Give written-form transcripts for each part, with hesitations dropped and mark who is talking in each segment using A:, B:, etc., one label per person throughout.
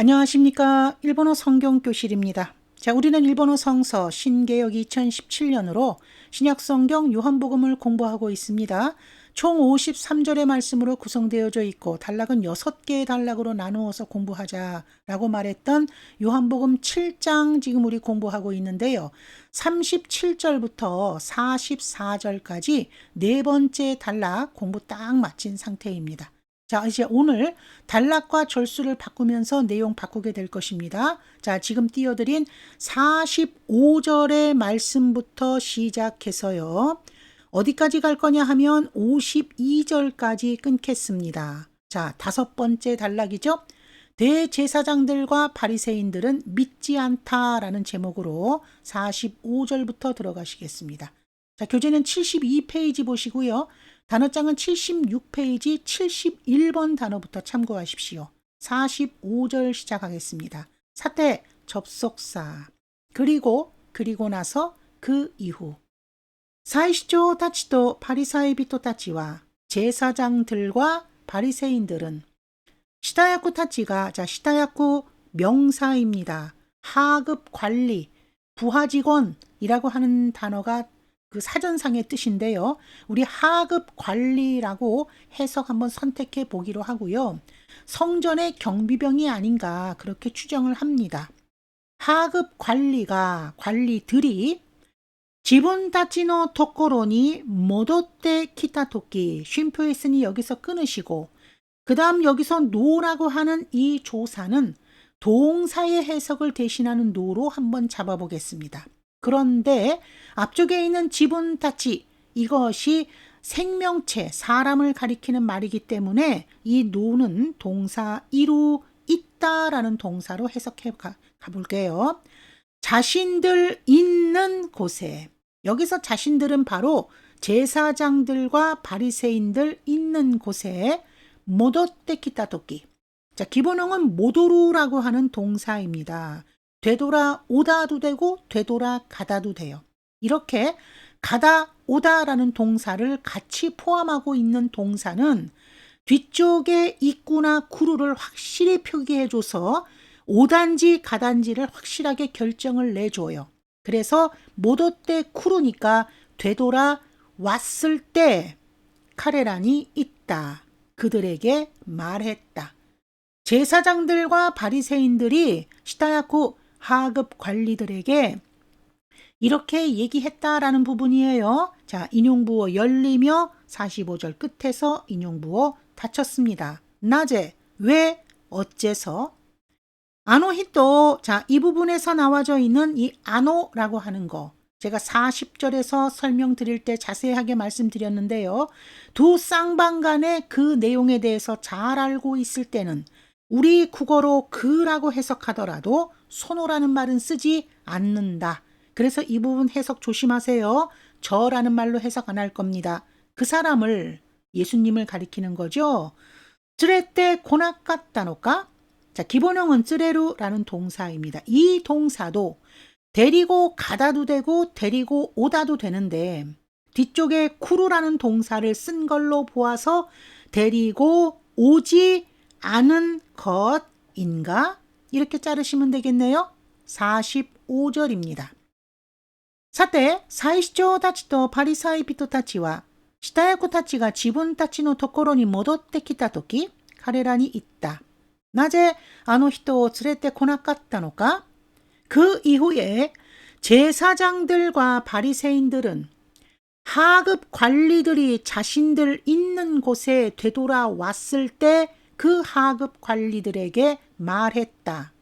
A: 안녕하십니까. 일본어 성경교실입니다. 자, 우리는 일본어 성서 신개역 2017년으로 신약성경 요한복음을 공부하고 있습니다. 총 53절의 말씀으로 구성되어져 있고 단락은 6개의 단락으로 나누어서 공부하자라고 말했던 요한복음 7장 지금 우리 공부하고 있는데요. 37절부터 44절까지 네 번째 단락 공부 딱 마친 상태입니다. 자, 이제 오늘 단락과 절수를 바꾸면서 내용 바꾸게 될 것입니다. 자, 지금 띄워드린 45절의 말씀부터 시작해서요. 어디까지 갈 거냐 하면 52절까지 끊겠습니다. 자, 다섯 번째 단락이죠. 대제사장들과 바리새인들은 믿지 않다라는 제목으로 45절부터 들어가시겠습니다. 자, 교재는 72페이지 보시고요. 단어장은 76페이지 71번 단어부터 참고하십시오. 45절 시작하겠습니다. 사태, 접속사, 그리고 나서 그 이후. 사이시조 타치도 바리사이비토 타치와 제사장들과 바리새인들은 시다야쿠 타치가 시다야쿠 명사입니다. 하급 관리, 부하직원이라고 하는 단어가 그 사전상의 뜻인데요. 우리 하급 관리라고 해석 한번 선택해 보기로 하고요. 성전의 경비병이 아닌가 그렇게 추정을 합니다. 하급 관리들이 지분 타치노 토코로니 모도떼 키타토끼 쉼표에 있으니 여기서 끊으시고 그 다음 여기서 노라고 하는 이 조사는 동사의 해석을 대신하는 노로 한번 잡아보겠습니다. 그런데 앞쪽에 있는 지분 타치 이것이 생명체, 사람을 가리키는 말이기 때문에 이 노는 동사 이루 있다라는 동사로 해석해 가볼게요. 자신들 있는 곳에 여기서 자신들은 바로 제사장들과 바리새인들 있는 곳에 모도떼 키타토끼. 자, 기본형은 모도루라고 하는 동사입니다. 되돌아 오다도 되고 되돌아 가다도 돼요. 이렇게 가다 오다라는 동사를 같이 포함하고 있는 동사는 뒤쪽에 있구나 구루를 확실히 표기해줘서 오단지 가단지를 확실하게 결정을 내줘요. 그래서 모도떼 쿠루니까 되돌아 왔을 때 카레란이 있다. 그들에게 말했다. 제사장들과 바리새인들이 시다야쿠 하급 관리들에게 이렇게 얘기했다라는 부분이에요. 자, 인용부호 열리며 45절 끝에서 인용부호 닫혔습니다. 낮에, 왜, 어째서. 아노히또, 자, 이 부분에서 나와져 있는 이 아노라고 하는 거. 제가 40절에서 설명드릴 때 자세하게 말씀드렸는데요. 두 쌍방 간의 그 내용에 대해서 잘 알고 있을 때는 우리 국어로 그라고 해석하더라도 소노라는 말은 쓰지 않는다. 그래서 이 부분 해석 조심하세요. 저라는 말로 해석 안 할 겁니다. 그 사람을 예수님을 가리키는 거죠. 쯔레떼 고나까따노까? 자, 기본형은 쯔레루라는 동사입니다. 이 동사도 데리고 가다도 되고 데리고 오다도 되는데 뒤쪽에 쿠루라는 동사를 쓴 걸로 보아서 데리고 오지 않은 것인가? 이렇게 자르시면 되겠네요. 45절입니다. さて、祭司長たちとパリサイ人たちは、下役たちが自分たちのところに戻ってきたとき、彼らに言った。なぜあの人を連れてこなかったのか? 그 이후에 제사장들과 바리새인들은 하급 관리들이 자신들 있는 곳에 되돌아왔을 때 그 하급 관리들에게 말했다.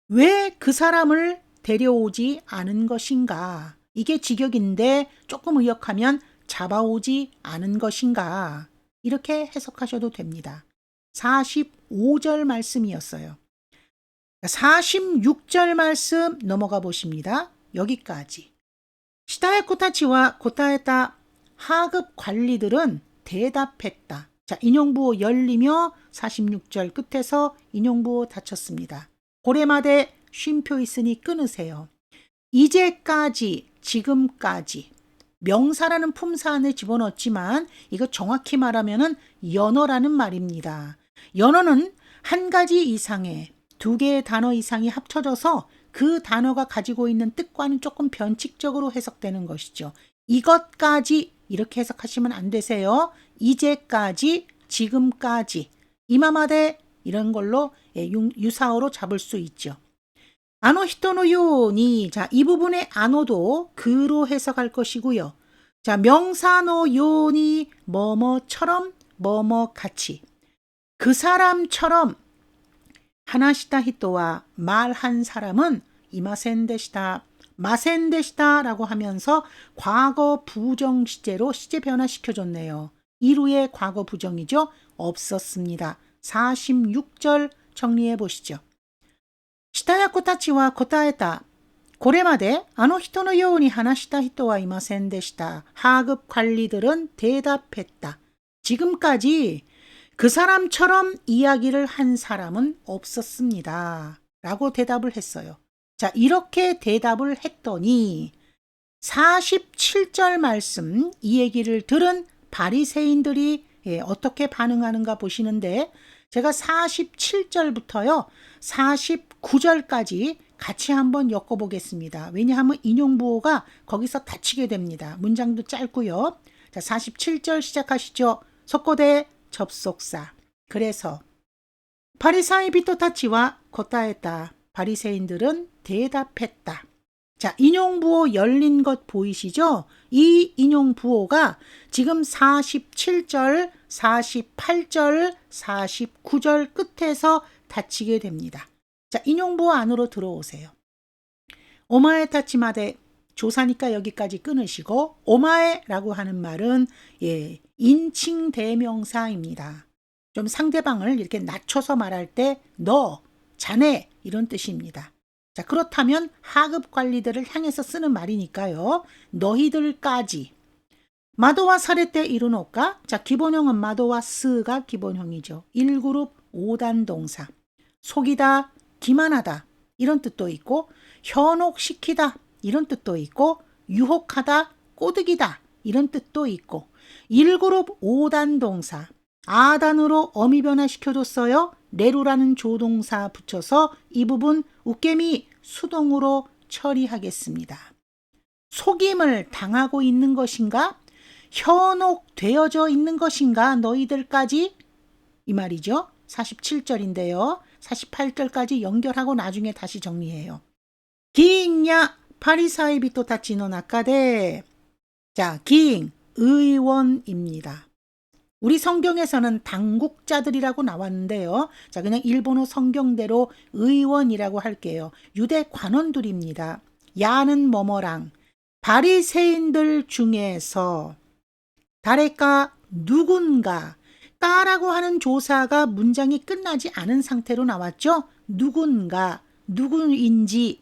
A: 왜 그 사람을 데려오지 않은 것인가? 이게 직역인데 조금 의역하면 잡아오지 않은 것인가? 이렇게 해석하셔도 됩니다. 45절 말씀이었어요. 46절 말씀 넘어가 보십니다. 여기까지. 시다야쿠 타치와 고타에타 하급 관리들은 대답했다. 자, 인용부호 열리며 46절 끝에서 인용부호 닫혔습니다. 고래마대 쉼표 있으니 끊으세요. 이제까지, 지금까지 명사라는 품사 안에 집어넣었지만 이거 정확히 말하면은 연어라는 말입니다. 연어는 한 가지 이상의 두 개의 단어 이상이 합쳐져서 그 단어가 가지고 있는 뜻과는 조금 변칙적으로 해석되는 것이죠. 이것까지 이렇게 해석하시면 안 되세요. 이제까지, 지금까지, 이마마데 이런 걸로 유사어로 잡을 수 있죠. 아노 히토노 요니, 자, 이 부분의 아노도 그로 해석할 것이고요. 자, 명사노 요니 뭐뭐처럼 뭐뭐 같이 그 사람처럼 하나시다 히토와 말한 사람은 이마센데시다, 마센데시다라고 하면서 과거 부정 시제로 시제 변화시켜줬네요. 이루의 과거 부정이죠. 없었습니다. 46절 정리해 보시죠. 下役たちは答えた。これまであの人のように話した人はいませんでした. 하급 관리들은 대답했다. 지금까지 그 사람처럼 이야기를 한 사람은 없었습니다. 라고 대답을 했어요. 자, 이렇게 대답을 했더니 47절 말씀, 이 얘기를 들은 바리새인들이 어떻게 반응하는가 보시는데, 제가 47절부터요 49절까지 같이 한번 엮어보겠습니다. 왜냐하면 인용부호가 거기서 닫히게 됩니다. 문장도 짧고요. 자, 47절 시작하시죠. 속고대 접속사. 그래서 바리사이 비토타치와 고타했다. 바리새인들은 대답했다. 자, 인용부호 열린 것 보이시죠? 이 인용부호가 지금 47절, 48절, 49절 끝에서 닫히게 됩니다. 자, 인용부호 안으로 들어오세요. 오마에 타치마데, 조사니까 여기까지 끊으시고, 오마에라고 하는 말은 인칭 대명사입니다. 좀 상대방을 이렇게 낮춰서 말할 때 너, 자네 이런 뜻입니다. 자, 그렇다면 하급 관리들을 향해서 쓰는 말이니까요. 너희들까지. 마도와 사레떼 이루노까? 자, 기본형은 마도와 스가 기본형이죠. 1그룹 5단 동사. 속이다, 기만하다 이런 뜻도 있고, 현혹시키다 이런 뜻도 있고, 유혹하다, 꼬드기다 이런 뜻도 있고, 1그룹 5단 동사. 아단으로 어미 변화시켜줬어요. 내루라는 조동사 붙여서 이 부분 웃개미 수동으로 처리하겠습니다. 속임을 당하고 있는 것인가? 현혹되어져 있는 것인가? 너희들까지? 이 말이죠. 47절인데요. 48절까지 연결하고 나중에 다시 정리해요. 기인야 파리사이 비토타치노 나카데. 자, 기인 의원입니다. 우리 성경에서는 당국자들이라고 나왔는데요. 자, 그냥 일본어 성경대로 의원이라고 할게요. 유대 관원들입니다. 야는 뭐뭐랑 바리새인들 중에서 다레까 누군가, 까라고 하는 조사가 문장이 끝나지 않은 상태로 나왔죠. 누군가, 누구인지.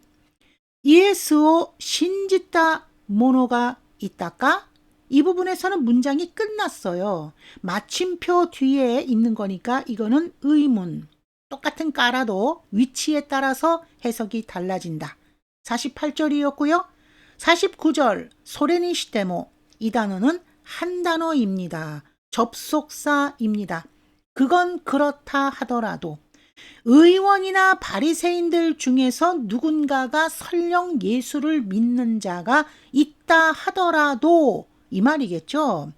A: 예수を 신지다 모노가 있다까? 이 부분에서는 문장이 끝났어요. 마침표 뒤에 있는 거니까 이거는 의문. 똑같은 까라도 위치에 따라서 해석이 달라진다. 48절이었고요. 49절 소레니 시테모, 이 단어는 한 단어입니다. 접속사입니다. 그건 그렇다 하더라도 의원이나 바리새인들 중에서 누군가가 설령 예수를 믿는 자가 있다 하더라도 이 말이겠죠.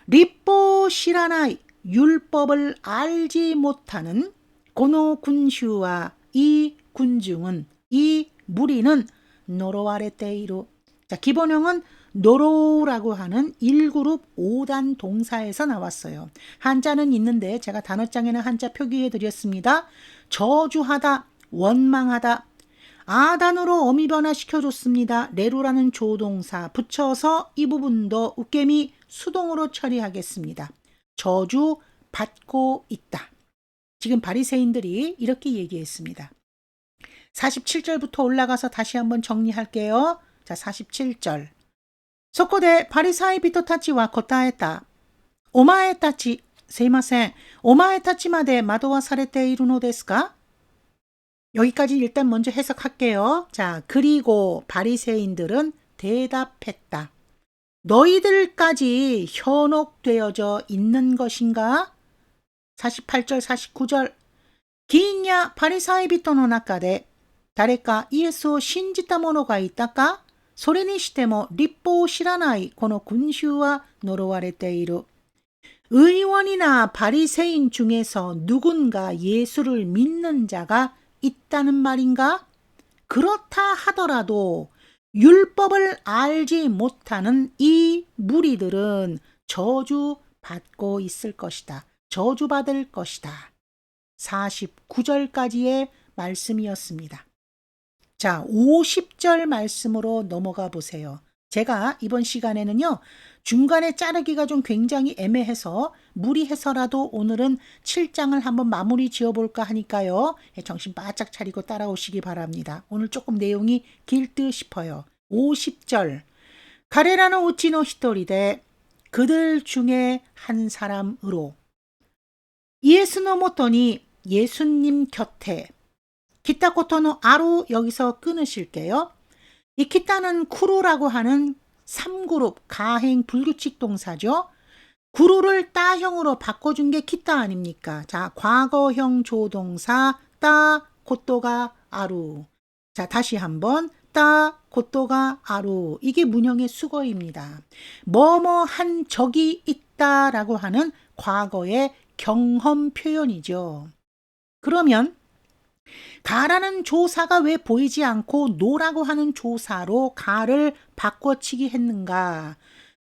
A: 리뽀 시라나이, 율법을 알지 못하는 고노 군슈와 이 군중은, 이 무리는 노로와레테이루. 자, 기본형은 노로라고 하는 1그룹 5단 동사에서 나왔어요. 한자는 있는데 제가 단어장에는 한자 표기해 드렸습니다. 저주하다, 원망하다. 아단으로 어미 변화시켜줬습니다. 레루라는 조동사 붙여서 이 부분도 웃개미 수동으로 처리하겠습니다. 저주 받고 있다. 지금 바리새인들이 이렇게 얘기했습니다. 47절부터 올라가서 다시 한번 정리할게요. 자, 47절. そこでパリサイ人たちは答えた。お前たち、すいません。お前たちまで惑わされているのですか? 여기까지 일단 먼저 해석할게요. 자, 그리고 바리새인들은 대답했다. 너희들까지 현혹되어져 있는 것인가? 48절, 49절. 議員やパリサイ人の中で誰かイエスを信じた者がいたか？それにしても律法を知らないこの群衆は呪われている。의원이나 바리새인 중에서 누군가 예수를 믿는 자가 있다는 말인가? 그렇다 하더라도 율법을 알지 못하는 이 무리들은 저주받고 있을 것이다. 저주받을 것이다. 49절까지의 말씀이었습니다. 자, 50절 말씀으로 넘어가 보세요. 제가 이번 시간에는요, 중간에 자르기가 좀 굉장히 애매해서 무리해서라도 오늘은 7장을 한번 마무리 지어볼까 하니까요. 정신 바짝 차리고 따라오시기 바랍니다. 오늘 조금 내용이 길 듯 싶어요. 50절. 가레라노 우치노 히토리데 그들 중에 한 사람으로 예수노 모토니 예수님 곁에 기타코토노 아루 여기서 끊으실게요. 이 기타는 쿠루라고 하는 3그룹 가행 불규칙 동사죠. 구루를 따형으로 바꿔준 게 기타 아닙니까? 자, 과거형 조동사 따 고토가 아루. 자, 다시 한번 따 고토가 아루. 이게 문형의 수거입니다. 뭐뭐 한 적이 있다라고 하는 과거의 경험 표현이죠. 그러면 가라는 조사가 왜 보이지 않고 노라고 하는 조사로 가를 바꿔치기 했는가?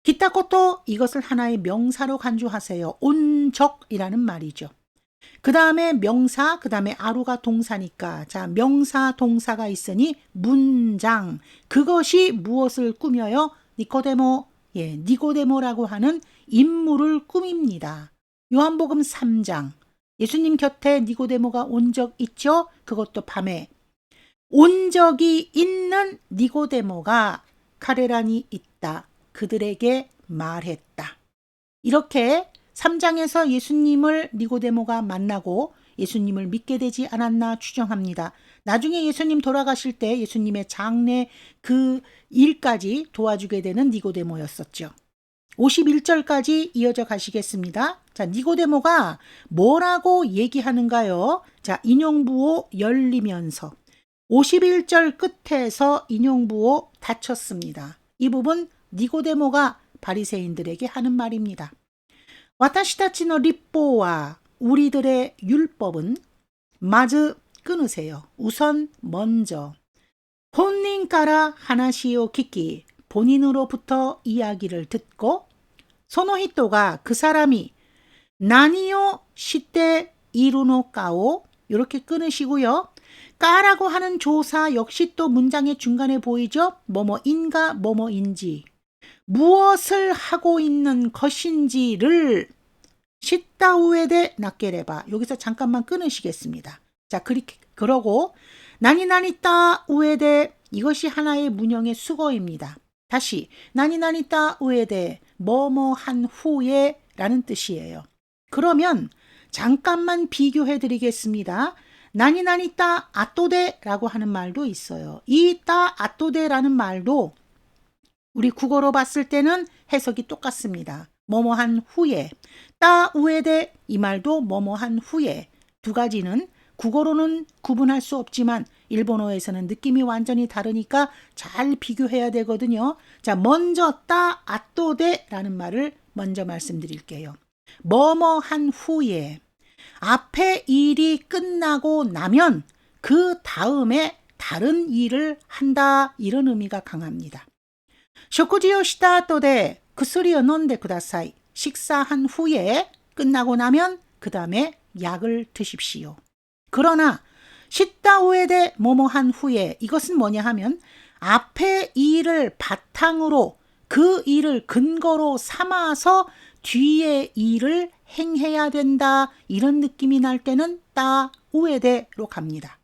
A: 기타 것도 이것을 하나의 명사로 간주하세요. 온적이라는 말이죠. 그 다음에 명사, 그 다음에 아루가 동사니까 자 명사, 동사가 있으니 문장. 그것이 무엇을 꾸며요? 니코데모, 니고데모라고 하는 인물을 꾸밉니다. 요한복음 3장. 예수님 곁에 니고데모가 온 적 있죠? 그것도 밤에. 온 적이 있는 니고데모가 카레란이 있다. 그들에게 말했다. 이렇게 3장에서 예수님을 니고데모가 만나고 예수님을 믿게 되지 않았나 추정합니다. 나중에 예수님 돌아가실 때 예수님의 장례 그 일까지 도와주게 되는 니고데모였었죠. 51절까지 이어져 가시겠습니다. 자, 니고데모가 뭐라고 얘기하는가요? 자, 인용부호 열리면서 51절 끝에서 인용부호 닫혔습니다. 이 부분 니고데모가 바리새인들에게 하는 말입니다. 와타시타치노 립보와 우리들의 율법은 마즈 끊으세요. 우선 먼저 혼인가라 하나시오 키키 본인으로부터 이야기를 듣고 소노히토가 그 사람이 나니오 시테 이루노까오 이렇게 끊으시고요. 까라고 하는 조사 역시 또 문장의 중간에 보이죠? 뭐뭐인가 뭐뭐인지 무엇을 하고 있는 것인지를 시타우에데 낫게레바 여기서 잠깐만 끊으시겠습니다. 자, 그러고 나니나니따 우에데 이것이 하나의 문형의 수거입니다. 다시 나니나니따 우에데 뭐뭐한 후에 라는 뜻이에요. 그러면 잠깐만 비교해 드리겠습니다. 나니나니따 아또데라고 하는 말도 있어요. 이 따 아또데라는 말도 우리 국어로 봤을 때는 해석이 똑같습니다. 뭐뭐한 후에 따 우에데 이 말도 뭐뭐한 후에 두 가지는 국어로는 구분할 수 없지만 일본어에서는 느낌이 완전히 다르니까 잘 비교해야 되거든요. 자, 먼저 따 아또데라는 말을 먼저 말씀드릴게요. 뭐뭐한 후에 앞에 일이 끝나고 나면 그 다음에 다른 일을 한다 이런 의미가 강합니다. 쇼쿠지오 시타 아토데 구스리오 논데 쿠다사이 식사한 후에 끝나고 나면 그 다음에 약을 드십시오. 그러나 시타 후에데 뭐뭐한 후에 이것은 뭐냐 하면 앞에 일을 바탕으로 그 일을 근거로 삼아서 뒤에 일을 행해야 된다 이런 느낌이 날 때는 따 우에데로 갑니다.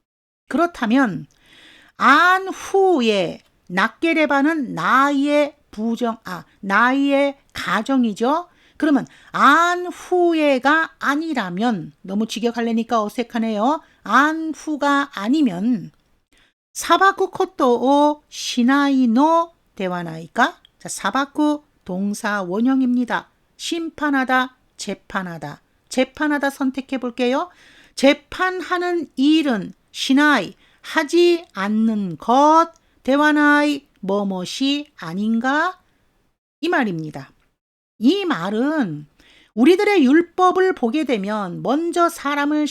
A: 그렇다면 안 후에 낫게레바는 나의 나의 가정이죠. 그러면 안 후에가 아니라면 너무 직역하려니까 어색하네요. 안 후가 아니면 사바쿠 코토오 시나이노 대와나이까? 자, 사바쿠 동사 원형입니다. 심판하다, 재판하다. 재판하다 선택해 볼게요. 재판하는 일은 시나이, 하지 않는 것, 대화나이, 뭐뭇이 아닌가? 이 말입니다. 이 말은 우리들의 율법을 보게 되면 먼저 사람을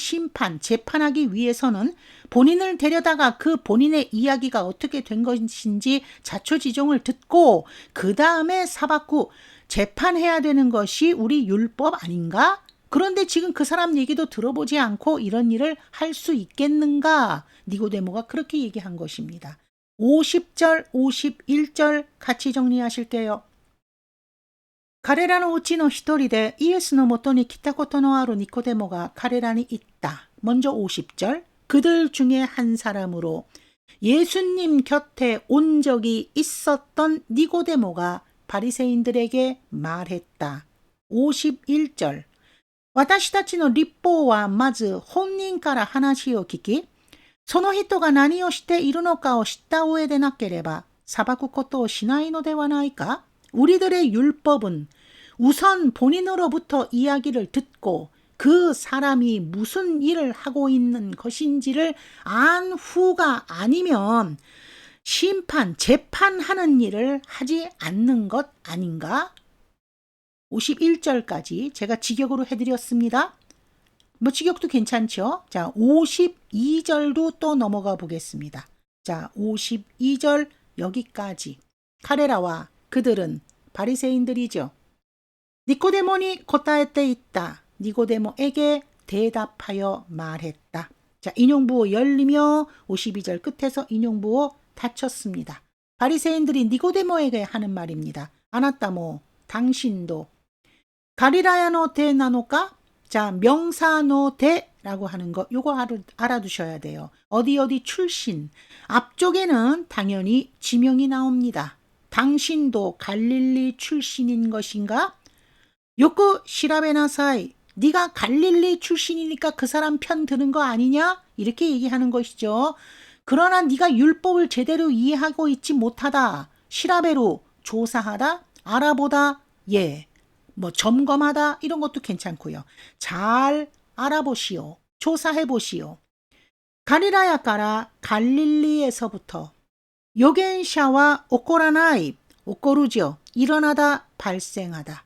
A: 재판하기 위해서는 본인을 데려다가 그 본인의 이야기가 어떻게 된 것인지 자초지종을 듣고 그 다음에 사박후 재판해야 되는 것이 우리 율법 아닌가? 그런데 지금 그 사람 얘기도 들어보지 않고 이런 일을 할 수 있겠는가? 니고데모가 그렇게 얘기한 것입니다. 50절, 51절 같이 정리하실게요. 彼らのうちの一人でイエスのもとに来たことのあるニコデモが彼らに言った. 먼저 50절. 그들 중에 한 사람으로 예수님 곁에 온 적이 있었던 니고데모가 바리새인들에게 말했다. 51절. 私たちの律法はまず本人から話を聞き、その人が何をしているのかを知った上でなければ裁くことをしないのではないか? 우리들의 율법은 우선 본인으로부터 이야기를 듣고 그 사람이 무슨 일을 하고 있는 것인지를 안 후가 아니면 재판하는 일을 하지 않는 것 아닌가? 51절까지 제가 직역으로 해드렸습니다. 뭐 직역도 괜찮죠? 자, 52절도 또 넘어가 보겠습니다. 자, 52절 여기까지. 카레라와 그들은 바리새인들이죠. 니코데모니 고타에때 있다. 니고데모에게 대답하여 말했다. 자, 인용부호 열리며 52절 끝에서 인용부호 닫혔습니다. 바리새인들이 니고데모에게 하는 말입니다. 아나타모, 당신도 가리라야노 대나노까? 자, 명사노 대라고 하는 거 요거 알아두셔야 돼요. 어디 출신. 앞쪽에는 당연히 지명이 나옵니다. 당신도 갈릴리 출신인 것인가? 요크 시라베나사이. 네가 갈릴리 출신이니까 그 사람 편 드는 거 아니냐? 이렇게 얘기하는 것이죠. 그러나 네가 율법을 제대로 이해하고 있지 못하다. 시라베로 조사하다, 알아보다, 예. 뭐 점검하다 이런 것도 괜찮고요. 잘 알아보시오. 조사해보시오. 가리라야까라 갈릴리에서부터 요겐샤와 오코라나이, 오코루죠. 일어나다, 발생하다.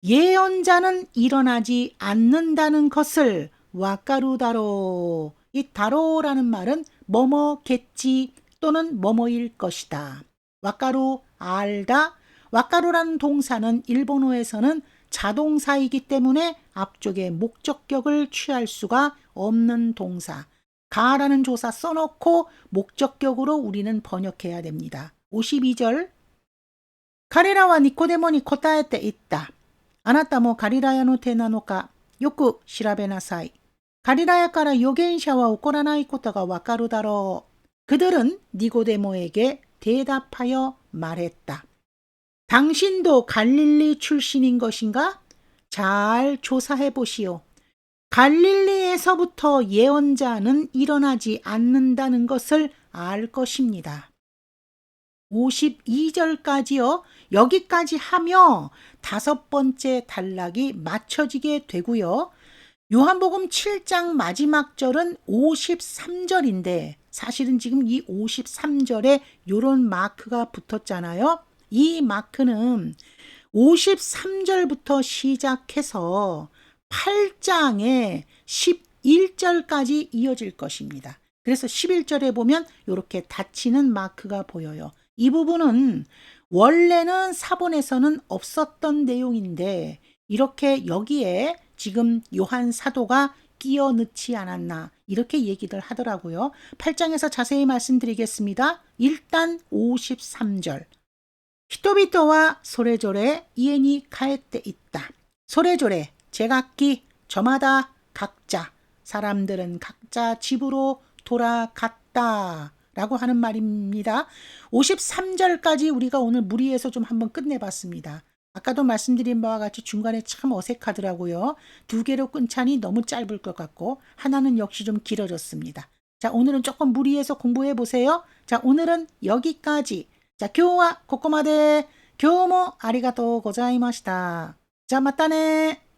A: 예언자는 일어나지 않는다는 것을 와까루다로. 이 다로라는 말은 뭐뭐겠지 또는 뭐뭐일 것이다. 와까루, 알다. 와까루라는 동사는 일본어에서는 자동사이기 때문에 앞쪽에 목적격을 취할 수가 없는 동사. 가라는 조사 써놓고 목적격으로 우리는 번역해야 됩니다. 52절. 가리라와 니코데모니 고타에때 있다. 아나타모 가리라야노 테나노까 요쿠 시라베나사이. 가리라야까라 요겐샤와 오코라나이 코타가 와까루다로. 그들은 니고데모에게 대답하여 말했다. 당신도 갈릴리 출신인 것인가? 잘 조사해 보시오. 갈릴리에서부터 예언자는 일어나지 않는다는 것을 알 것입니다. 52절까지요. 여기까지 하며 5번째 단락이 맞춰지게 되고요. 요한복음 7장 마지막 절은 53절인데 사실은 지금 이 53절에 요런 마크가 붙었잖아요. 이 마크는 53절부터 시작해서 8장의 11절까지 이어질 것입니다. 그래서 11절에 보면 이렇게 닫히는 마크가 보여요. 이 부분은 원래는 사본에서는 없었던 내용인데 이렇게 여기에 지금 요한 사도가 끼워 넣지 않았나 이렇게 얘기들 하더라고요. 8장에서 자세히 말씀드리겠습니다. 일단 53절. 히토비토와 소레조레 이에니 가에때 있다. 소레조레 제각기 저마다 각자 사람들은 각자 집으로 돌아갔다 라고 하는 말입니다. 53절까지 우리가 오늘 무리해서 좀 한번 끝내봤습니다. 아까도 말씀드린 바와 같이 중간에 참 어색하더라고요. 2개로 끊자니 너무 짧을 것 같고 하나는 역시 좀 길어졌습니다. 자, 오늘은 조금 무리해서 공부해 보세요. 자, 오늘은 여기까지. 자, 今日はここまで。今日もありがとうございました。じゃあまたね。